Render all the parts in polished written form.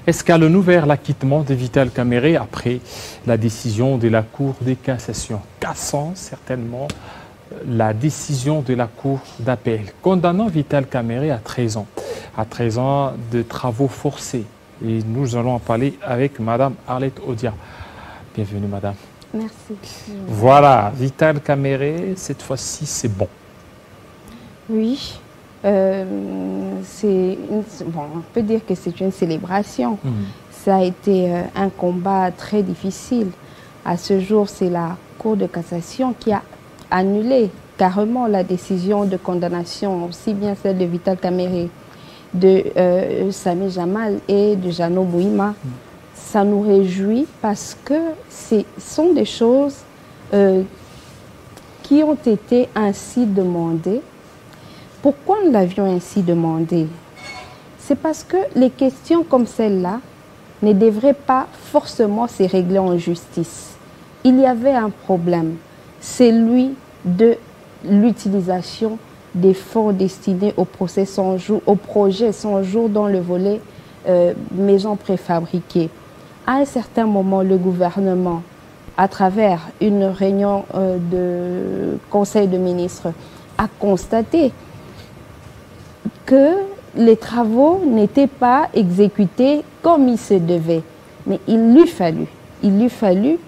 escalons ouvert l'acquittement de Vital Kamerhe après la décision de la Cour de cassation, cassant certainement la décision de la Cour d'appel, condamnant Vital Kamerhe à 13 ans de travaux forcés. Et nous allons en parler avec Madame Arlette Odia. Bienvenue, Madame. Merci. Voilà, Vital Kamerhe, cette fois-ci, c'est bon. Oui, on peut dire que c'est une célébration. Ça a été un combat très difficile. À ce jour, c'est la Cour de cassation qui a annulé carrément la décision de condamnation, aussi bien celle de Vital Kamerhe, de Sami Jamal et de Jeannot Bouima. Ça nous réjouit parce que ce sont des choses qui ont été ainsi demandées. Pourquoi nous l'avions ainsi demandé? C'est parce que les questions comme celle-là ne devraient pas forcément se régler en justice. Il y avait un problème, celui de l'utilisation des fonds destinés au projet 100 jours dans le volet maisons préfabriquées. À un certain moment, le gouvernement, à travers une réunion de conseil de ministres, a constaté que les travaux n'étaient pas exécutés comme il se devait. Mais il lui fallut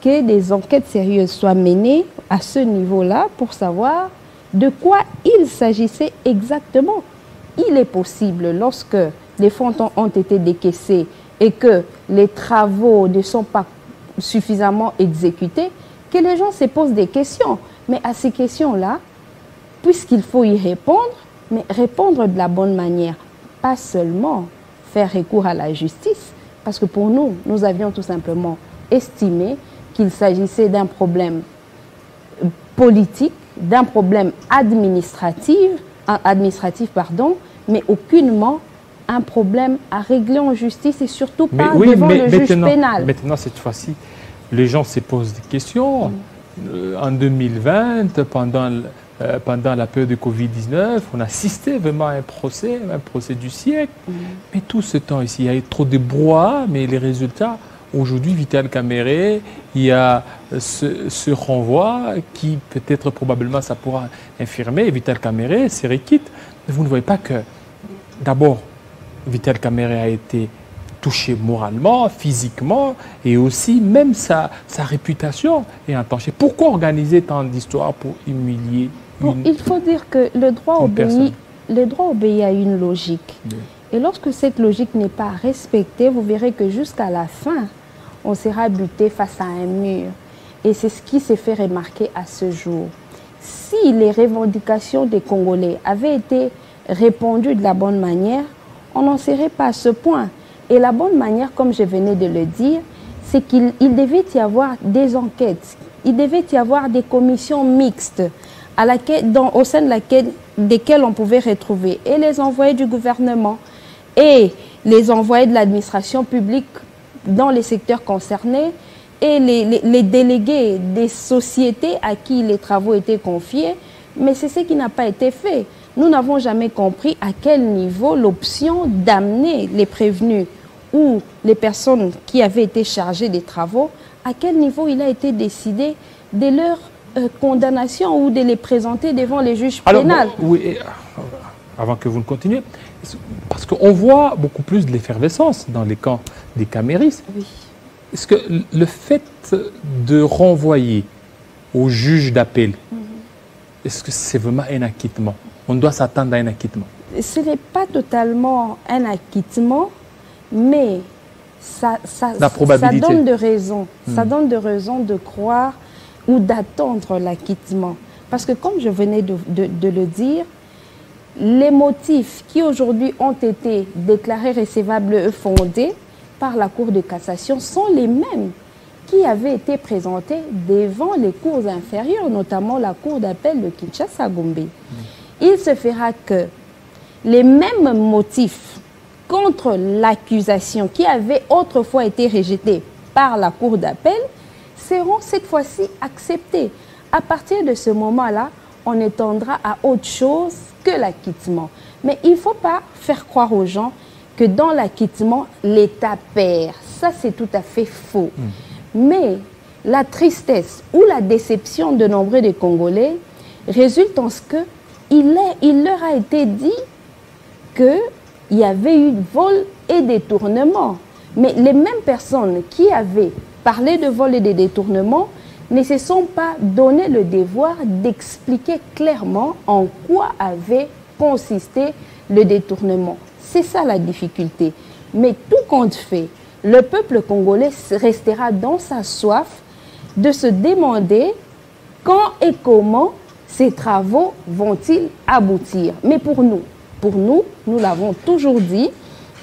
que des enquêtes sérieuses soient menées à ce niveau-là pour savoir de quoi il s'agissait exactement. Il est possible, lorsque les fonds ont été décaissés et que les travaux ne sont pas suffisamment exécutés, que les gens se posent des questions. Mais à ces questions-là, puisqu'il faut y répondre, mais répondre de la bonne manière, pas seulement faire recours à la justice, parce que pour nous, nous avions tout simplement estimé qu'il s'agissait d'un problème politique, d'un problème administratif, mais aucunement un problème à régler en justice et surtout pas devant le juge pénal. Maintenant, cette fois-ci, les gens se posent des questions. En 2020, pendant la période de Covid-19, on assistait vraiment à un procès du siècle. Mais tout ce temps ici, il y a eu trop de brouhaha, mais les résultats, aujourd'hui, Vital Kamerhe, il y a ce renvoi qui peut-être probablement ça pourra infirmer. Vital Kamerhe se requitte. Vous ne voyez pas que, d'abord, Vital Kamerhe a été touché moralement, physiquement, et aussi même sa réputation est entachée. Pourquoi organiser tant d'histoires pour humilier il faut dire que le droit obéit à une logique. Oui. Et lorsque cette logique n'est pas respectée, vous verrez que jusqu'à la fin, on sera buté face à un mur. Et c'est ce qui s'est fait remarquer à ce jour. Si les revendications des Congolais avaient été répondues de la bonne manière, on n'en serait pas à ce point. Et la bonne manière, comme je venais de le dire, c'est qu'il devait y avoir des enquêtes, il devait y avoir des commissions mixtes au sein desquelles on pouvait retrouver et les envoyés du gouvernement et les envoyés de l'administration publique dans les secteurs concernés et les délégués des sociétés à qui les travaux étaient confiés. Mais c'est ce qui n'a pas été fait. Nous n'avons jamais compris à quel niveau l'option d'amener les prévenus ou les personnes qui avaient été chargées des travaux, à quel niveau il a été décidé de leur condamnation ou de les présenter devant les juges pénals. Oui, avant que vous ne continuiez, parce qu'on voit beaucoup plus de l'effervescence dans les camps des caméristes. Oui. Est-ce que le fait de renvoyer au juge d'appel, est-ce que c'est vraiment un acquittement? On doit s'attendre à un acquittement? Ce n'est pas totalement un acquittement, mais ça donne de raisons. Ça donne de raisons de croire ou d'attendre l'acquittement. Parce que comme je venais de le dire, les motifs qui aujourd'hui ont été déclarés recevables et fondés par la Cour de cassation sont les mêmes qui avaient été présentés devant les cours inférieures, notamment la Cour d'appel de Kinshasa-Gombe. Il se fera que les mêmes motifs contre l'accusation qui avaient autrefois été rejetés par la Cour d'appel seront cette fois-ci acceptés. À partir de ce moment-là, on étendra à autre chose que l'acquittement. Mais il ne faut pas faire croire aux gens que dans l'acquittement, l'État perd. Ça, c'est tout à fait faux. Mais la tristesse ou la déception de nombreux des Congolais résulte en ce qu'il leur a été dit qu'il y avait eu vol et détournement. Mais les mêmes personnes qui avaient parlé de vol et de détournement ne se sont pas donné le devoir d'expliquer clairement en quoi avait consisté le détournement. C'est ça la difficulté. Mais tout compte fait, le peuple congolais restera dans sa soif de se demander quand et comment ces travaux vont-ils aboutir. Mais pour nous, nous l'avons toujours dit,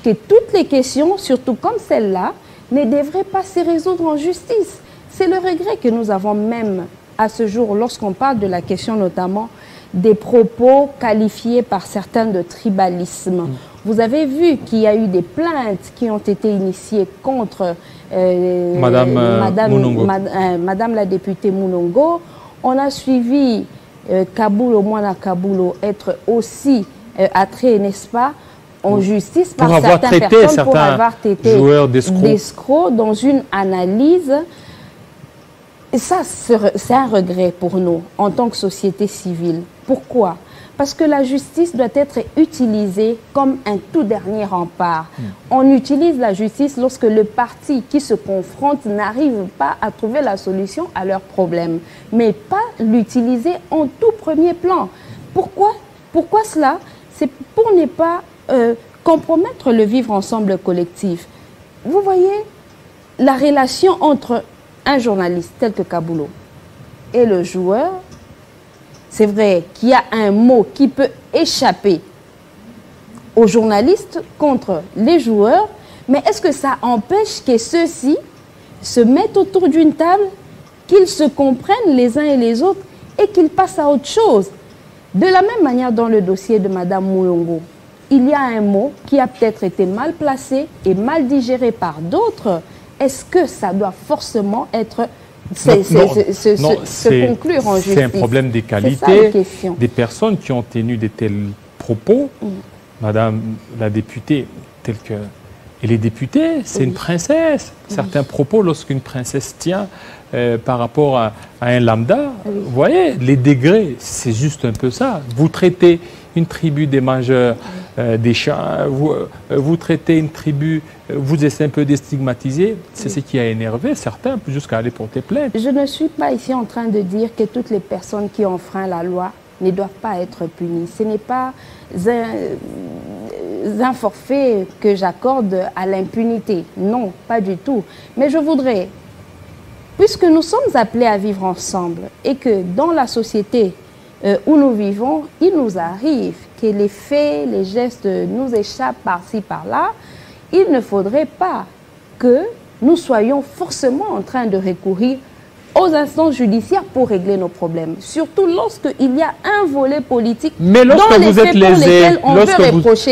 que toutes les questions, surtout comme celle-là, ne devraient pas se résoudre en justice. C'est le regret que nous avons même à ce jour, lorsqu'on parle de la question notamment des propos qualifiés par certains de tribalisme. Vous avez vu qu'il y a eu des plaintes qui ont été initiées contre Madame la députée Mounongo. On a suivi Kabulo, Mwana Kabulo, être aussi attrait, n'est-ce pas, en justice par certaines personnes pour avoir traité joueurs d'escrocs dans une analyse. Et ça, c'est un regret pour nous en tant que société civile. Pourquoi? Parce que la justice doit être utilisée comme un tout dernier rempart. On utilise la justice lorsque le parti qui se confronte n'arrive pas à trouver la solution à leurs problèmes, mais pas l'utiliser en tout premier plan. Pourquoi cela? C'est pour ne pas compromettre le vivre ensemble collectif. Vous voyez, la relation entre un journaliste tel que Kabulo et le joueur, c'est vrai qu'il y a un mot qui peut échapper aux journalistes contre les joueurs, mais est-ce que ça empêche que ceux-ci se mettent autour d'une table, qu'ils se comprennent les uns et les autres et qu'ils passent à autre chose? De la même manière, dans le dossier de Mme Moulongo, il y a un mot qui a peut-être été mal placé et mal digéré par d'autres. Est-ce que ça doit forcément être se conclure en justice? C'est un problème des qualités des personnes qui ont tenu de tels propos. Madame la députée, telle que elle est députée, c'est une princesse. Certains propos, lorsqu'une princesse tient par rapport à un lambda, vous voyez, les degrés, c'est juste un peu ça. Vous traitez une tribu des mangeurs des chats, vous traitez une tribu, vous essayez un peu de stigmatiser, c'est ce qui a énervé certains jusqu'à aller porter plainte. Je ne suis pas ici en train de dire que toutes les personnes qui enfreignent la loi ne doivent pas être punies. Ce n'est pas un forfait que j'accorde à l'impunité. Non, pas du tout. Mais je voudrais, puisque nous sommes appelés à vivre ensemble et que dans la société où nous vivons, il nous arrive que les faits, les gestes nous échappent par-ci, par-là, il ne faudrait pas que nous soyons forcément en train de recourir aux instances judiciaires pour régler nos problèmes. Surtout lorsqu'il y a un volet politique mais lorsque vous êtes lésé,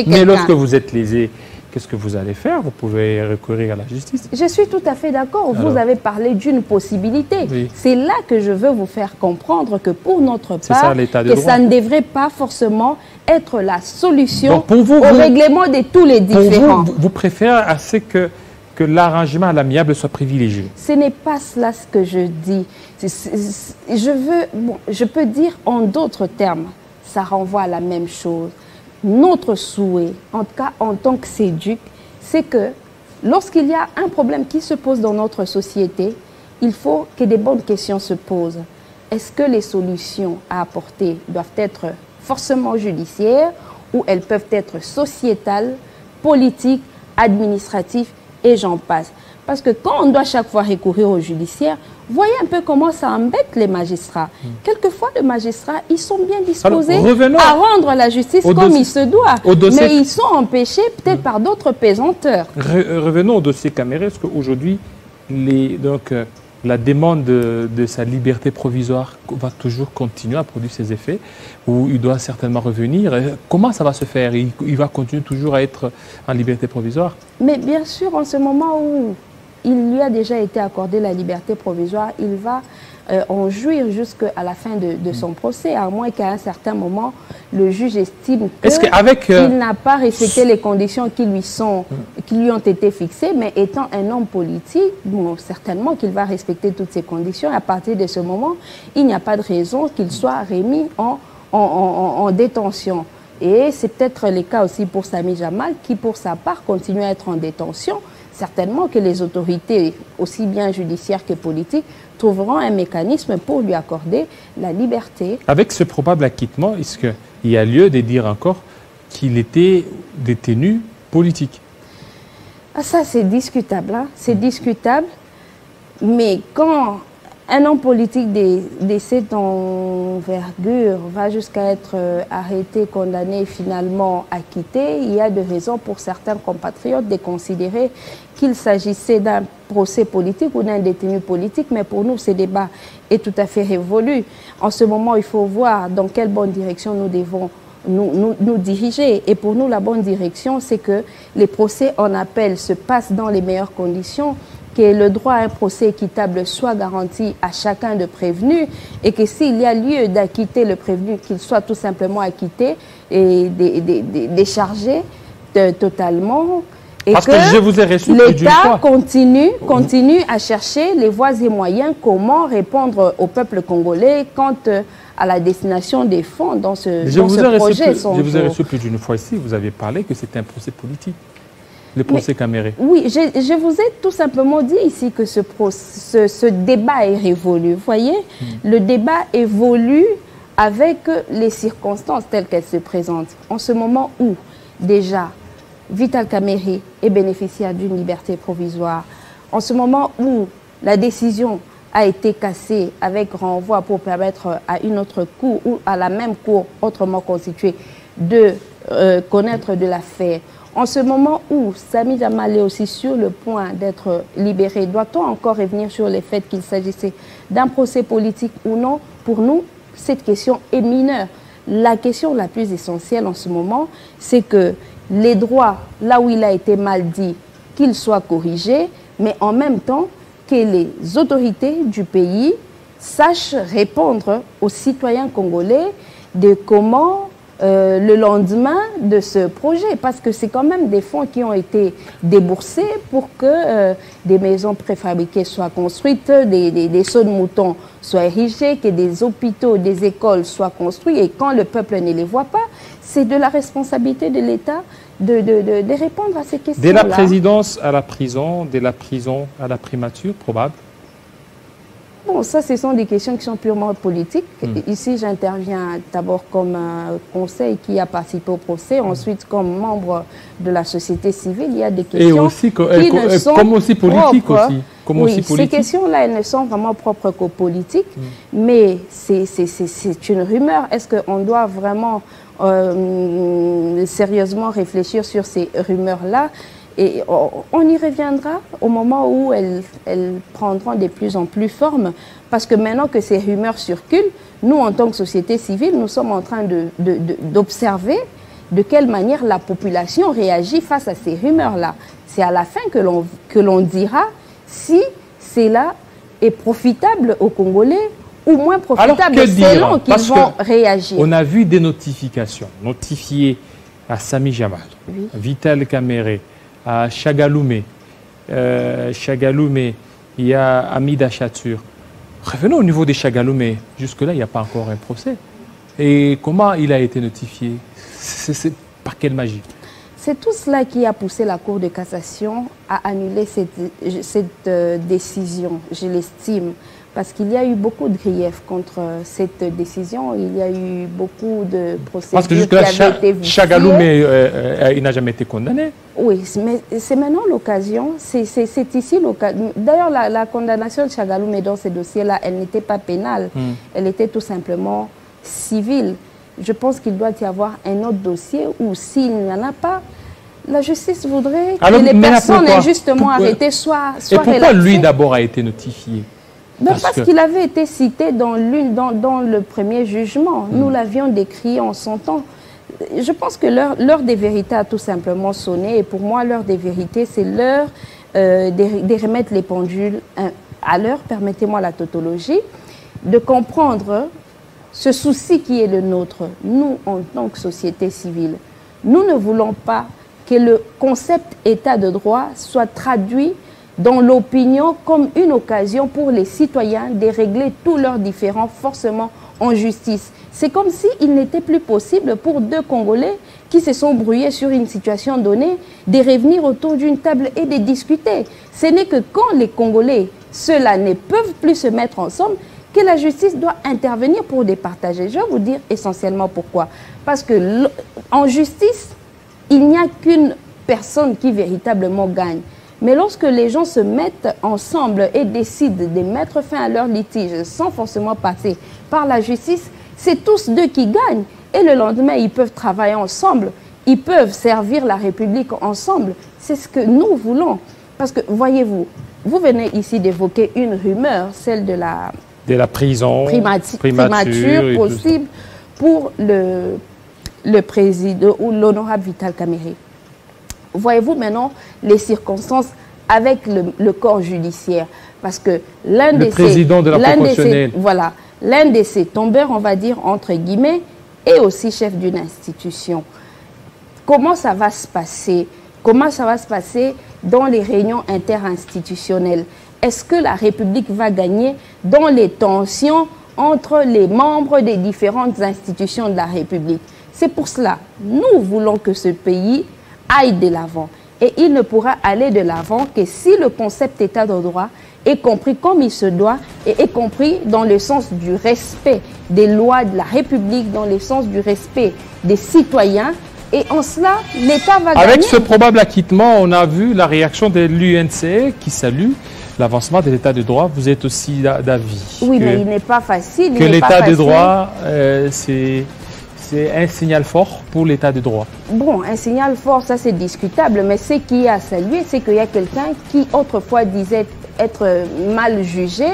mais lorsque vous êtes lésé, qu'est-ce que vous allez faire? Vous pouvez recourir à la justice. Je suis tout à fait d'accord. Vous avez parlé d'une possibilité. Oui. C'est là que je veux vous faire comprendre que pour notre part, ça ne devrait pas forcément être la solution au règlement de tous les différends. Vous préférez à ce que l'arrangement à l'amiable soit privilégié? Ce n'est pas cela ce que je dis. Je peux dire en d'autres termes, ça renvoie à la même chose. Notre souhait, en tout cas en tant que CEDUC, c'est que lorsqu'il y a un problème qui se pose dans notre société, il faut que des bonnes questions se posent. Est-ce que les solutions à apporter doivent être forcément judiciaires ou elles peuvent être sociétales, politiques, administratives et j'en passe? Parce que quand on doit chaque fois recourir au judiciaire, voyez un peu comment ça embête les magistrats. Quelquefois, les magistrats, ils sont bien disposés à rendre la justice comme il se doit. Mais ils sont empêchés peut-être par d'autres pesanteurs. Revenons au dossier Caméré, parce qu'aujourd'hui, la demande de sa liberté provisoire va toujours continuer à produire ses effets, ou il doit certainement revenir. Comment ça va se faire? Il va continuer toujours à être en liberté provisoire? Mais bien sûr, en ce moment où il lui a déjà été accordé la liberté provisoire, il va en jouir jusqu'à la fin de son procès, à moins qu'à un certain moment, le juge estime qu'il n'a pas respecté les conditions qui lui ont été fixées, mais étant un homme politique, bon, certainement qu'il va respecter toutes ces conditions. À partir de ce moment, il n'y a pas de raison qu'il soit remis en détention. Et c'est peut-être le cas aussi pour Samy Jamal, qui pour sa part continue à être en détention. Certainement que les autorités, aussi bien judiciaires que politiques, trouveront un mécanisme pour lui accorder la liberté. Avec ce probable acquittement, est-ce qu'il y a lieu de dire encore qu'il était détenu politique? Ah, ça, c'est discutable. Hein? C'est discutable. Mais quand un homme politique de cette envergure va jusqu'à être arrêté, condamné, finalement acquitté, il y a des raisons pour certains compatriotes de considérer qu'il s'agissait d'un procès politique ou d'un détenu politique. Mais pour nous, ce débat est tout à fait révolu. En ce moment, il faut voir dans quelle bonne direction nous devons nous diriger. Et pour nous, la bonne direction, c'est que les procès en appel se passent dans les meilleures conditions, que le droit à un procès équitable soit garanti à chacun de prévenu et que s'il y a lieu d'acquitter le prévenu, qu'il soit tout simplement acquitté et déchargé totalement. Et parce que je vous ai reçu l'État continue à chercher les voies et moyens comment répondre au peuple congolais quant à la destination des fonds dans ce projet. Je vous ai reçu plus d'une fois ici, vous avez parlé que c'était un procès politique. Le procès Caméré. Oui, je vous ai tout simplement dit ici que ce débat est révolu. Vous voyez, le débat évolue avec les circonstances telles qu'elles se présentent. En ce moment où, déjà, Vital Kamerhe est bénéficiaire d'une liberté provisoire, en ce moment où la décision a été cassée avec renvoi pour permettre à une autre cour ou à la même cour autrement constituée de connaître de l'affaire, en ce moment où Samy Jamal est aussi sur le point d'être libéré, doit-on encore revenir sur le fait qu'il s'agissait d'un procès politique ou non? Pour nous, cette question est mineure. La question la plus essentielle en ce moment, c'est que les droits, là où il a été mal dit, qu'ils soient corrigés, mais en même temps que les autorités du pays sachent répondre aux citoyens congolais de comment le lendemain de ce projet, parce que c'est quand même des fonds qui ont été déboursés pour que des maisons préfabriquées soient construites, des sauts de moutons soient érigés, que des hôpitaux, des écoles soient construits, et quand le peuple ne les voit pas, c'est de la responsabilité de l'État de répondre à ces questions-là. Dès la présidence à la prison, dès la prison à la primature, probable? Bon, ça, ce sont des questions qui sont purement politiques. Ici, j'interviens d'abord comme conseil qui a participé au procès, ensuite comme membre de la société civile. Il y a des questions et aussi, qui ne sont comme aussi politique propres. aussi. Comme oui, aussi politique. Ces questions-là, elles ne sont vraiment propres qu'aux politiques, mais c'est une rumeur. Est-ce qu'on doit vraiment sérieusement réfléchir sur ces rumeurs-là? Et on y reviendra au moment où elles prendront de plus en plus forme. Parce que maintenant que ces rumeurs circulent, nous, en tant que société civile, nous sommes en train d'observer de quelle manière la population réagit face à ces rumeurs-là. C'est à la fin que l'on dira si cela est profitable aux Congolais ou moins profitable selon qu'ils vont réagir. On a vu des notifications notifiées à Samy Jamal, oui. Vital Kamerhe, à Chagaloumé, il y a Amida Chatur. Revenons au niveau des Chagaloumé. Jusque-là, il n'y a pas encore un procès. Et comment il a été notifié? C'est par quelle magie? C'est tout cela qui a poussé la Cour de cassation à annuler cette décision, je l'estime. Parce qu'il y a eu beaucoup de griefs contre cette décision. Il y a eu beaucoup de procédures. Parce que jusque-là, Chagaloumé, il n'a jamais été condamné. Oui, mais c'est maintenant l'occasion. C'est ici l'occasion. D'ailleurs, la condamnation de Chagaloumé dans ce dossier-là, elle n'était pas pénale. Elle était tout simplement civile. Je pense qu'il doit y avoir un autre dossier où, s'il n'y en a pas, la justice voudrait que les personnes injustement arrêtées soient relaxées. Et pourquoi lui d'abord a été notifié? Parce qu'il avait été cité dans le premier jugement. Nous l'avions décrit en son temps. Je pense que l'heure des vérités a tout simplement sonné. Et pour moi, l'heure des vérités, c'est l'heure de remettre les pendules à l'heure, permettez-moi la tautologie. de comprendre ce souci qui est le nôtre, nous en tant que société civile. Nous ne voulons pas que le concept état de droit soit traduit dans l'opinion comme une occasion pour les citoyens de régler tous leurs différends forcément en justice. C'est comme s'il n'était plus possible pour deux Congolais qui se sont brouillés sur une situation donnée de revenir autour d'une table et de discuter. Ce n'est que quand les Congolais, ceux-là, ne peuvent plus se mettre ensemble, que la justice doit intervenir pour départager. Je vais vous dire essentiellement pourquoi. Parce que en justice, il n'y a qu'une personne qui véritablement gagne. Mais lorsque les gens se mettent ensemble et décident de mettre fin à leur litige sans forcément passer par la justice, c'est tous deux qui gagnent. Et le lendemain, ils peuvent travailler ensemble, ils peuvent servir la République ensemble. C'est ce que nous voulons. Parce que, voyez-vous, vous venez ici d'évoquer une rumeur, celle de la prison, primature possible pour le président ou l'honorable Vital Kamerhe. Voyez-vous maintenant les circonstances avec le corps judiciaire, parce que l'un de ces tombeurs, on va dire entre guillemets, est aussi chef d'une institution. Comment ça va se passer? Comment ça va se passer dans les réunions interinstitutionnelles? Est-ce que la République va gagner dans les tensions entre les membres des différentes institutions de la République? C'est pour cela, nous voulons que ce pays aille de l'avant. Et il ne pourra aller de l'avant que si le concept état de droit est compris comme il se doit et est compris dans le sens du respect des lois de la République, dans le sens du respect des citoyens. Et en cela, l'État va gagner. Avec ce probable acquittement, on a vu la réaction de l'UNCE qui salue l'avancement de l'état de droit. Vous êtes aussi d'avis. Oui, mais il n'est pas facile. Que l'état de droit, c'est un signal fort pour l'état de droit. Bon, un signal fort, ça c'est discutable, mais ce qui est à saluer, c'est qu'il y a quelqu'un qui autrefois disait être mal jugé,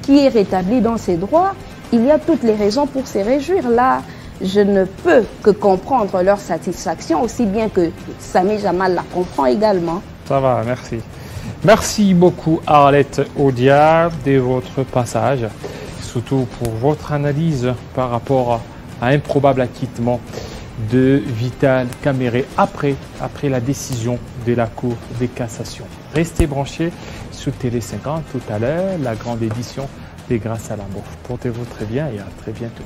qui est rétabli dans ses droits. Il y a toutes les raisons pour se réjouir. Là, je ne peux que comprendre leur satisfaction, aussi bien que Samy Jamal la comprend également. Ça va, merci. Merci beaucoup Arlette Odia de votre passage, surtout pour votre analyse par rapport à un probable acquittement de Vital Kamerhe après la décision de la Cour de cassation. Restez branchés sur Télé 50 tout à l'heure, la grande édition des Grâce à l'amour. Portez-vous très bien et à très bientôt.